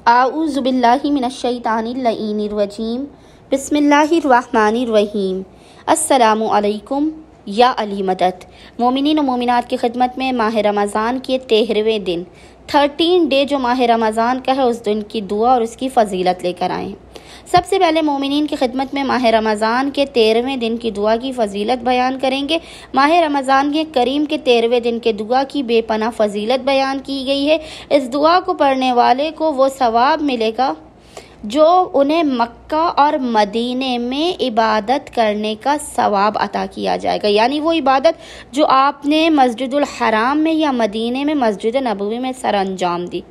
اعوذ باللہ من الشیطان اللعین الرجیم بسم اللہ الرحمن الرحیم۔ السلام علیکم یا علی مدد۔ مومنین و مومنات کی خدمت میں ماہ رمضان کے 13ویں دن 13 ڈے جو ماہ رمضان کا ہے اس دن کی دعا اور اس کی فضیلت لے کر آئے ہیں۔ سب سے پہلے مومنین کی خدمت میں ماہ رمضان کے 13ویں دن کی دعا کی فضیلت بیان کریں گے۔ ماہ رمضان کے کریم کے 13ویں دن کے دعا کی بے پناہ فضیلت بیان کی گئی ہے۔ اس دعا کو پڑھنے والے کو وہ ثواب ملے گا جو انہیں مکہ اور مدینے میں عبادت کرنے کا ثواب عطا کیا جائے گا، یعنی وہ عبادت جو آپ نے مسجد الحرام میں یا مدینے میں مسجد نبوی میں سر انجام دی،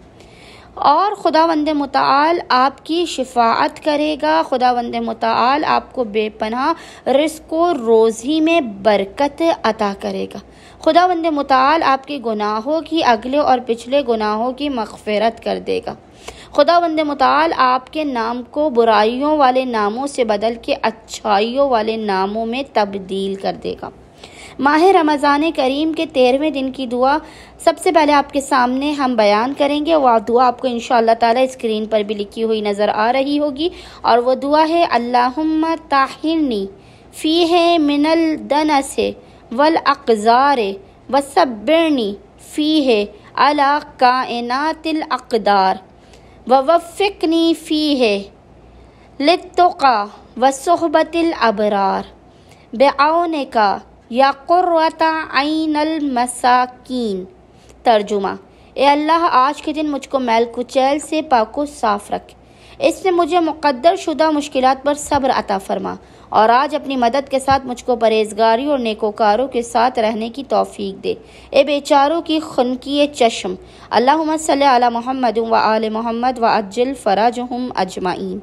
اور خداوند متعال آپ کی شفاعت کرے گا۔ خداوند متعال آپ کو بے پناہ رزق و روزی میں برکت عطا کرے گا۔ خداوند متعال آپ کے گناہوں کی، اگلے اور پچھلے گناہوں کی مغفرت کر دے گا۔ خداوند متعال آپ کے نام کو برائیوں والے ناموں سے بدل کے اچھائیوں والے ناموں میں تبدیل کر دے گا۔ ماہ رمضان کریم کے 13ویں دن کی دعا سب سے پہلے آپ کے سامنے ہم بیان کریں گے۔ وہ دعا آپ کو انشاءاللہ تعالی اسکرین پر بھی لکھی ہوئی نظر آ رہی ہوگی، اور وہ دعا ہے اللہم طہرنی فیہ من الدنس والاقذار وصبرنی فیہ علی کائنات الاقدار ووفقنی فیہ للتقی وصحبۃ الابرار بعونک یا قرۃ عین المساکین۔ ترجمہ: اے اللہ، آج کے دن مجھ کو میل کچیل سے پاک و صاف رکھ، اس میں مجھے مقدر شدہ مشکلات پر صبر عطا فرما، اور آج اپنی مدد کے ساتھ مجھ کو پرہیزگاری اور نیکوکاروں کے ساتھ رہنے کی توفیق دے۔ اے بیچاروں کی خنکی چشم، اللہم صلی علی محمد و آل محمد وعجل فرجہم اجمعین۔